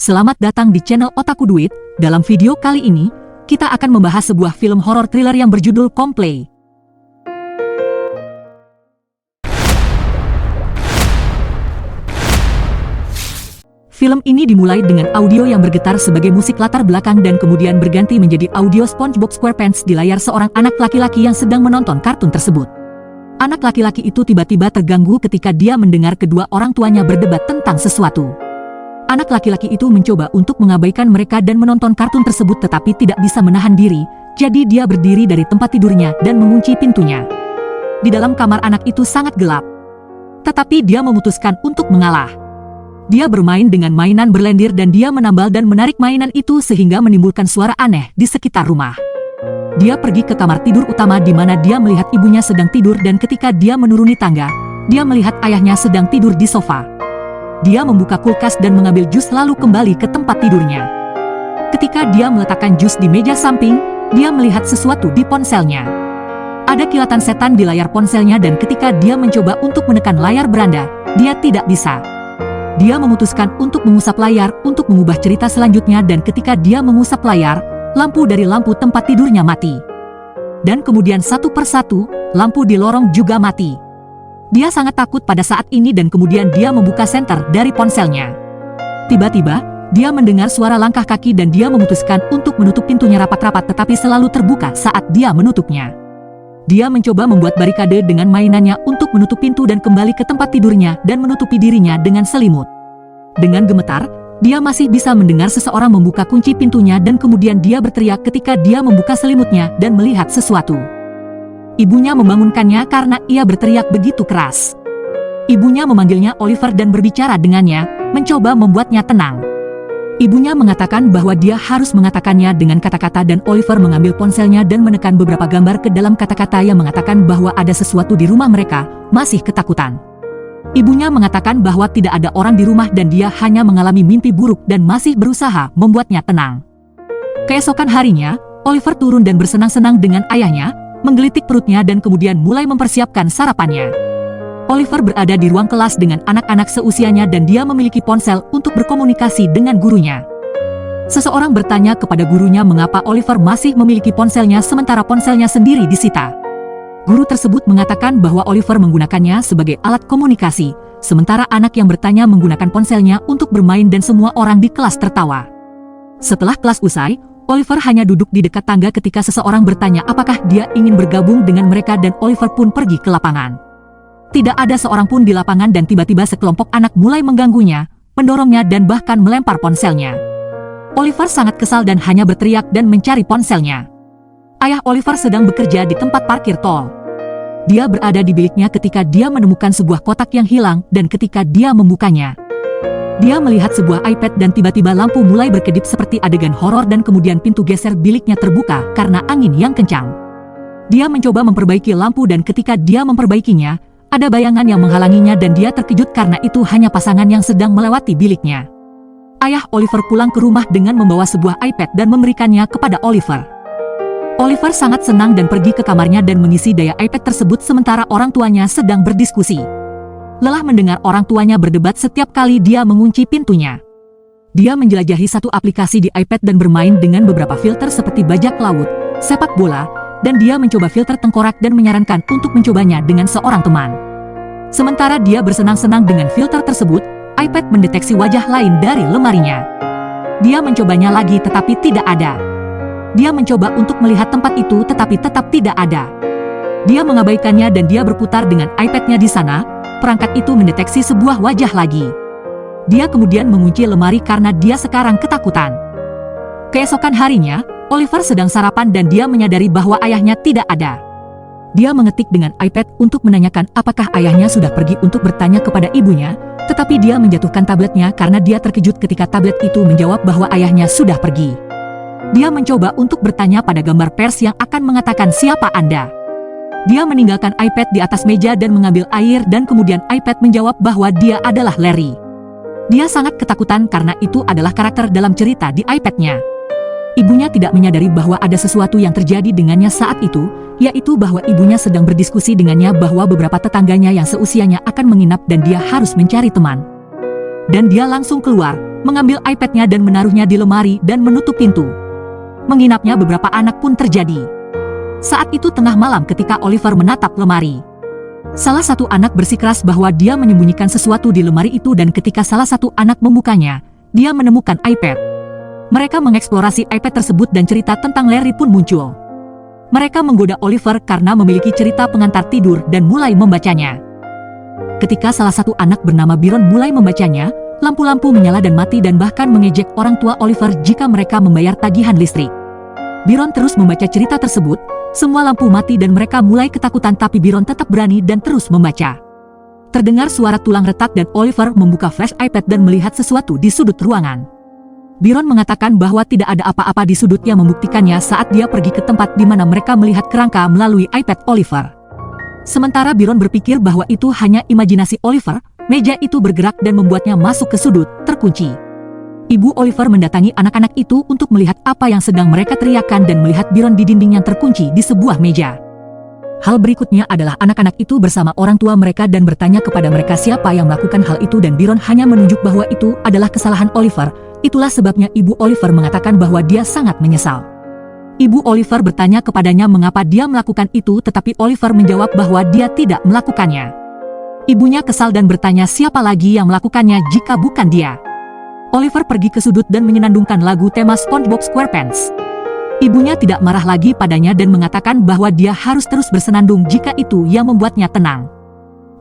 Selamat datang di channel Otaku Duit. Dalam video kali ini, kita akan membahas sebuah film horor thriller yang berjudul Coldplay. Film ini dimulai dengan audio yang bergetar sebagai musik latar belakang dan kemudian berganti menjadi audio SpongeBob SquarePants di layar seorang anak laki-laki yang sedang menonton kartun tersebut. Anak laki-laki itu tiba-tiba terganggu ketika dia mendengar kedua orang tuanya berdebat tentang sesuatu. Anak laki-laki itu mencoba untuk mengabaikan mereka dan menonton kartun tersebut tetapi tidak bisa menahan diri, jadi dia berdiri dari tempat tidurnya dan mengunci pintunya. Di dalam kamar anak itu sangat gelap. Tetapi dia memutuskan untuk mengalah. Dia bermain dengan mainan berlendir dan dia menambal dan menarik mainan itu sehingga menimbulkan suara aneh di sekitar rumah. Dia pergi ke kamar tidur utama di mana dia melihat ibunya sedang tidur dan ketika dia menuruni tangga, dia melihat ayahnya sedang tidur di sofa. Dia membuka kulkas dan mengambil jus lalu kembali ke tempat tidurnya. Ketika dia meletakkan jus di meja samping, dia melihat sesuatu di ponselnya. Ada kilatan setan di layar ponselnya dan ketika dia mencoba untuk menekan layar beranda, dia tidak bisa. Dia memutuskan untuk mengusap layar untuk mengubah cerita selanjutnya dan ketika dia mengusap layar, lampu dari lampu tempat tidurnya mati. Dan kemudian satu persatu, lampu di lorong juga mati. Dia sangat takut pada saat ini dan kemudian dia membuka senter dari ponselnya. Tiba-tiba, dia mendengar suara langkah kaki dan dia memutuskan untuk menutup pintunya rapat-rapat tetapi selalu terbuka saat dia menutupnya. Dia mencoba membuat barikade dengan mainannya untuk menutup pintu dan kembali ke tempat tidurnya dan menutupi dirinya dengan selimut. Dengan gemetar, dia masih bisa mendengar seseorang membuka kunci pintunya dan kemudian dia berteriak ketika dia membuka selimutnya dan melihat sesuatu. Ibunya membangunkannya karena ia berteriak begitu keras. Ibunya memanggilnya Oliver dan berbicara dengannya, mencoba membuatnya tenang. Ibunya mengatakan bahwa dia harus mengatakannya dengan kata-kata dan Oliver mengambil ponselnya dan menekan beberapa gambar ke dalam kata-kata yang mengatakan bahwa ada sesuatu di rumah mereka, masih ketakutan. Ibunya mengatakan bahwa tidak ada orang di rumah dan dia hanya mengalami mimpi buruk dan masih berusaha membuatnya tenang. Keesokan harinya, Oliver turun dan bersenang-senang dengan ayahnya, menggelitik perutnya dan kemudian mulai mempersiapkan sarapannya. Oliver berada di ruang kelas dengan anak-anak seusianya dan dia memiliki ponsel untuk berkomunikasi dengan gurunya. Seseorang bertanya kepada gurunya mengapa Oliver masih memiliki ponselnya sementara ponselnya sendiri disita. Guru tersebut mengatakan bahwa Oliver menggunakannya sebagai alat komunikasi, sementara anak yang bertanya menggunakan ponselnya untuk bermain dan semua orang di kelas tertawa. Setelah kelas usai, Oliver hanya duduk di dekat tangga ketika seseorang bertanya apakah dia ingin bergabung dengan mereka dan Oliver pun pergi ke lapangan. Tidak ada seorang pun di lapangan dan tiba-tiba sekelompok anak mulai mengganggunya, mendorongnya dan bahkan melempar ponselnya. Oliver sangat kesal dan hanya berteriak dan mencari ponselnya. Ayah Oliver sedang bekerja di tempat parkir tol. Dia berada di biliknya ketika dia menemukan sebuah kotak yang hilang dan ketika dia membukanya, dia melihat sebuah iPad dan tiba-tiba lampu mulai berkedip seperti adegan horor dan kemudian pintu geser biliknya terbuka karena angin yang kencang. Dia mencoba memperbaiki lampu dan ketika dia memperbaikinya, ada bayangan yang menghalanginya dan dia terkejut karena itu hanya pasangan yang sedang melewati biliknya. Ayah Oliver pulang ke rumah dengan membawa sebuah iPad dan memberikannya kepada Oliver. Oliver sangat senang dan pergi ke kamarnya dan mengisi daya iPad tersebut sementara orang tuanya sedang berdiskusi. Lelah mendengar orang tuanya berdebat setiap kali dia mengunci pintunya. Dia menjelajahi satu aplikasi di iPad dan bermain dengan beberapa filter seperti bajak laut, sepak bola, dan dia mencoba filter tengkorak dan menyarankan untuk mencobanya dengan seorang teman. Sementara dia bersenang-senang dengan filter tersebut, iPad mendeteksi wajah lain dari lemarinya. Dia mencobanya lagi tetapi tidak ada. Dia mencoba untuk melihat tempat itu tetapi tetap tidak ada. Dia mengabaikannya dan dia berputar dengan iPad-nya di sana. Perangkat itu mendeteksi sebuah wajah lagi. Dia kemudian mengunci lemari karena dia sekarang ketakutan. Keesokan harinya, Oliver sedang sarapan dan dia menyadari bahwa ayahnya tidak ada. Dia mengetik dengan iPad untuk menanyakan apakah ayahnya sudah pergi untuk bertanya kepada ibunya, tetapi dia menjatuhkan tabletnya karena dia terkejut ketika tablet itu menjawab bahwa ayahnya sudah pergi. Dia mencoba untuk bertanya pada gambar pers yang akan mengatakan siapa Anda. Dia meninggalkan iPad di atas meja dan mengambil air dan kemudian iPad menjawab bahwa dia adalah Larry. Dia sangat ketakutan karena itu adalah karakter dalam cerita di iPad-nya. Ibunya tidak menyadari bahwa ada sesuatu yang terjadi dengannya saat itu, yaitu bahwa ibunya sedang berdiskusi dengannya bahwa beberapa tetangganya yang seusianya akan menginap dan dia harus mencari teman. Dan dia langsung keluar, mengambil iPad-nya dan menaruhnya di lemari dan menutup pintu. Menginapnya beberapa anak pun terjadi. Saat itu tengah malam ketika Oliver menatap lemari. Salah satu anak bersikeras bahwa dia menyembunyikan sesuatu di lemari itu dan ketika salah satu anak membukanya, dia menemukan iPad. Mereka mengeksplorasi iPad tersebut dan cerita tentang Larry pun muncul. Mereka menggoda Oliver karena memiliki cerita pengantar tidur dan mulai membacanya. Ketika salah satu anak bernama Byron mulai membacanya, lampu-lampu menyala dan mati dan bahkan mengejek orang tua Oliver jika mereka membayar tagihan listrik. Byron terus membaca cerita tersebut, semua lampu mati dan mereka mulai ketakutan tapi Byron tetap berani dan terus membaca. Terdengar suara tulang retak dan Oliver membuka flash iPad dan melihat sesuatu di sudut ruangan. Byron mengatakan bahwa tidak ada apa-apa di sudut yang membuktikannya saat dia pergi ke tempat di mana mereka melihat kerangka melalui iPad Oliver. Sementara Byron berpikir bahwa itu hanya imajinasi Oliver, meja itu bergerak dan membuatnya masuk ke sudut, terkunci. Ibu Oliver mendatangi anak-anak itu untuk melihat apa yang sedang mereka teriakkan dan melihat Byron di dinding yang terkunci di sebuah meja. Hal berikutnya adalah anak-anak itu bersama orang tua mereka dan bertanya kepada mereka siapa yang melakukan hal itu dan Byron hanya menunjuk bahwa itu adalah kesalahan Oliver. Itulah sebabnya ibu Oliver mengatakan bahwa dia sangat menyesal. Ibu Oliver bertanya kepadanya mengapa dia melakukan itu tetapi Oliver menjawab bahwa dia tidak melakukannya. Ibunya kesal dan bertanya siapa lagi yang melakukannya jika bukan dia. Oliver pergi ke sudut dan menyenandungkan lagu tema SpongeBob SquarePants. Ibunya tidak marah lagi padanya dan mengatakan bahwa dia harus terus bersenandung jika itu yang membuatnya tenang.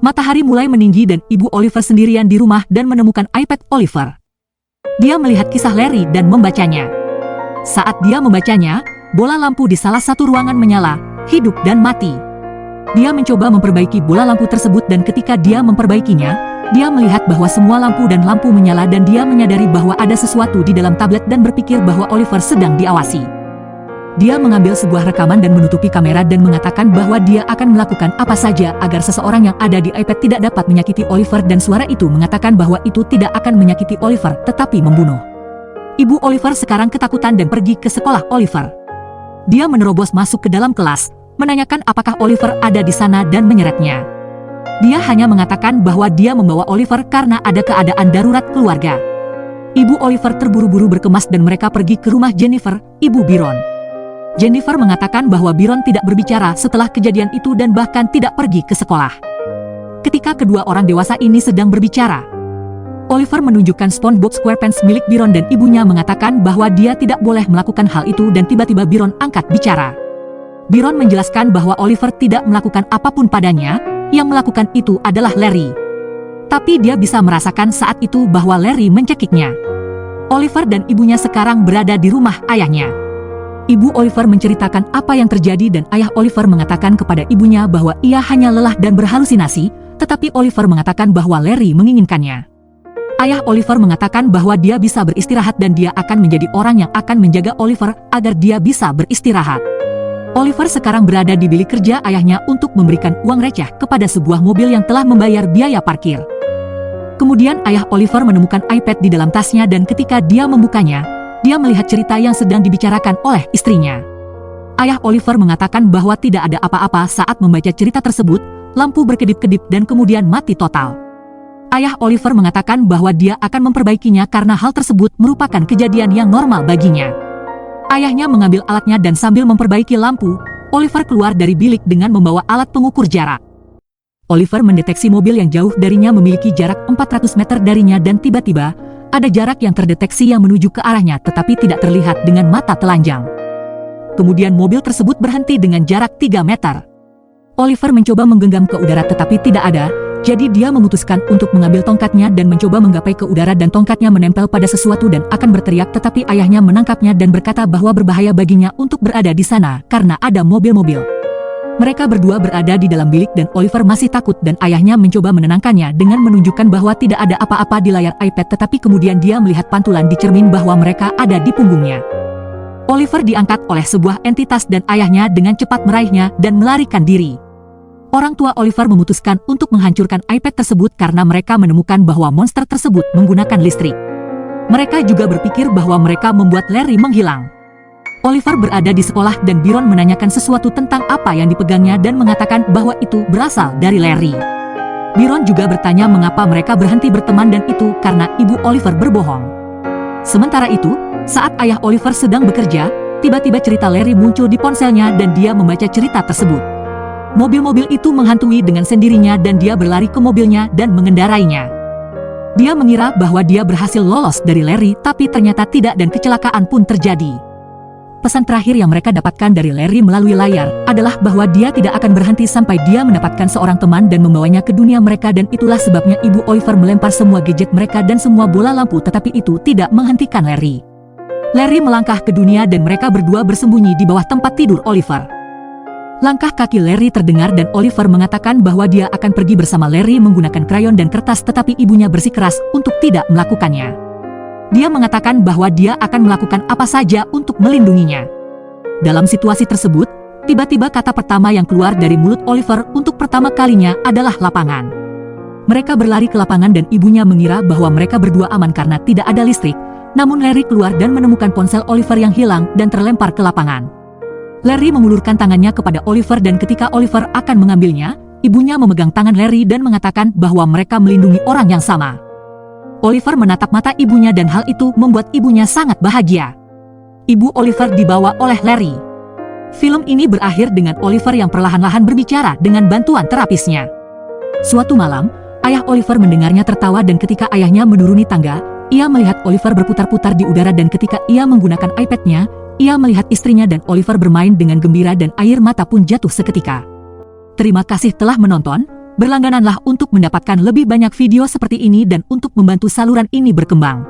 Matahari mulai meninggi dan ibu Oliver sendirian di rumah dan menemukan iPad Oliver. Dia melihat kisah Larry dan membacanya. Saat dia membacanya, bola lampu di salah satu ruangan menyala, hidup dan mati. Dia mencoba memperbaiki bola lampu tersebut dan ketika dia memperbaikinya, dia melihat bahwa semua lampu dan lampu menyala dan dia menyadari bahwa ada sesuatu di dalam tablet dan berpikir bahwa Oliver sedang diawasi. Dia mengambil sebuah rekaman dan menutupi kamera dan mengatakan bahwa dia akan melakukan apa saja agar seseorang yang ada di iPad tidak dapat menyakiti Oliver dan suara itu mengatakan bahwa itu tidak akan menyakiti Oliver tetapi membunuh. Ibu Oliver sekarang ketakutan dan pergi ke sekolah Oliver. Dia menerobos masuk ke dalam kelas, menanyakan apakah Oliver ada di sana dan menyeretnya. Dia hanya mengatakan bahwa dia membawa Oliver karena ada keadaan darurat keluarga. Ibu Oliver terburu-buru berkemas dan mereka pergi ke rumah Jennifer, ibu Byron. Jennifer mengatakan bahwa Byron tidak berbicara setelah kejadian itu dan bahkan tidak pergi ke sekolah. Ketika kedua orang dewasa ini sedang berbicara, Oliver menunjukkan SpongeBob SquarePants milik Byron dan ibunya mengatakan bahwa dia tidak boleh melakukan hal itu dan tiba-tiba Byron angkat bicara. Byron menjelaskan bahwa Oliver tidak melakukan apapun padanya, yang melakukan itu adalah Larry. Tapi dia bisa merasakan saat itu bahwa Larry mencekiknya. Oliver dan ibunya sekarang berada di rumah ayahnya. Ibu Oliver menceritakan apa yang terjadi dan ayah Oliver mengatakan kepada ibunya bahwa ia hanya lelah dan berhalusinasi, tetapi Oliver mengatakan bahwa Larry menginginkannya. Ayah Oliver mengatakan bahwa dia bisa beristirahat dan dia akan menjadi orang yang akan menjaga Oliver agar dia bisa beristirahat. Oliver sekarang berada di bilik kerja ayahnya untuk memberikan uang receh kepada sebuah mobil yang telah membayar biaya parkir. Kemudian ayah Oliver menemukan iPad di dalam tasnya dan ketika dia membukanya, dia melihat cerita yang sedang dibicarakan oleh istrinya. Ayah Oliver mengatakan bahwa tidak ada apa-apa saat membaca cerita tersebut, lampu berkedip-kedip dan kemudian mati total. Ayah Oliver mengatakan bahwa dia akan memperbaikinya karena hal tersebut merupakan kejadian yang normal baginya. Ayahnya mengambil alatnya dan sambil memperbaiki lampu, Oliver keluar dari bilik dengan membawa alat pengukur jarak. Oliver mendeteksi mobil yang jauh darinya memiliki jarak 400 meter darinya dan tiba-tiba, ada jarak yang terdeteksi yang menuju ke arahnya tetapi tidak terlihat dengan mata telanjang. Kemudian mobil tersebut berhenti dengan jarak 3 meter. Oliver mencoba menggenggam ke udara tetapi tidak ada, jadi dia memutuskan untuk mengambil tongkatnya dan mencoba menggapai ke udara dan tongkatnya menempel pada sesuatu dan akan berteriak tetapi ayahnya menangkapnya dan berkata bahwa berbahaya baginya untuk berada di sana karena ada mobil-mobil. Mereka berdua berada di dalam bilik dan Oliver masih takut dan ayahnya mencoba menenangkannya dengan menunjukkan bahwa tidak ada apa-apa di layar iPad tetapi kemudian dia melihat pantulan di cermin bahwa mereka ada di punggungnya. Oliver diangkat oleh sebuah entitas dan ayahnya dengan cepat meraihnya dan melarikan diri. Orang tua Oliver memutuskan untuk menghancurkan iPad tersebut karena mereka menemukan bahwa monster tersebut menggunakan listrik. Mereka juga berpikir bahwa mereka membuat Larry menghilang. Oliver berada di sekolah dan Byron menanyakan sesuatu tentang apa yang dipegangnya dan mengatakan bahwa itu berasal dari Larry. Byron juga bertanya mengapa mereka berhenti berteman dan itu karena ibu Oliver berbohong. Sementara itu, saat ayah Oliver sedang bekerja, tiba-tiba cerita Larry muncul di ponselnya dan dia membaca cerita tersebut. Mobil-mobil itu menghantui dengan sendirinya dan dia berlari ke mobilnya dan mengendarainya. Dia mengira bahwa dia berhasil lolos dari Larry, tapi ternyata tidak dan kecelakaan pun terjadi. Pesan terakhir yang mereka dapatkan dari Larry melalui layar adalah bahwa dia tidak akan berhenti sampai dia mendapatkan seorang teman dan membawanya ke dunia mereka, dan itulah sebabnya ibu Oliver melempar semua gadget mereka dan semua bola lampu, tetapi itu tidak menghentikan Larry. Larry melangkah ke dunia dan mereka berdua bersembunyi di bawah tempat tidur Oliver. Langkah kaki Larry terdengar dan Oliver mengatakan bahwa dia akan pergi bersama Larry menggunakan krayon dan kertas, tetapi ibunya bersikeras untuk tidak melakukannya. Dia mengatakan bahwa dia akan melakukan apa saja untuk melindunginya. Dalam situasi tersebut, tiba-tiba kata pertama yang keluar dari mulut Oliver untuk pertama kalinya adalah lapangan. Mereka berlari ke lapangan dan ibunya mengira bahwa mereka berdua aman karena tidak ada listrik, namun Larry keluar dan menemukan ponsel Oliver yang hilang dan terlempar ke lapangan. Larry mengulurkan tangannya kepada Oliver dan ketika Oliver akan mengambilnya, ibunya memegang tangan Larry dan mengatakan bahwa mereka melindungi orang yang sama. Oliver menatap mata ibunya dan hal itu membuat ibunya sangat bahagia. Ibu Oliver dibawa oleh Larry. Film ini berakhir dengan Oliver yang perlahan-lahan berbicara dengan bantuan terapisnya. Suatu malam, ayah Oliver mendengarnya tertawa dan ketika ayahnya menuruni tangga, ia melihat Oliver berputar-putar di udara dan ketika ia menggunakan iPad-nya, ia melihat istrinya dan Oliver bermain dengan gembira dan air mata pun jatuh seketika. Terima kasih telah menonton. Berlanggananlah untuk mendapatkan lebih banyak video seperti ini dan untuk membantu saluran ini berkembang.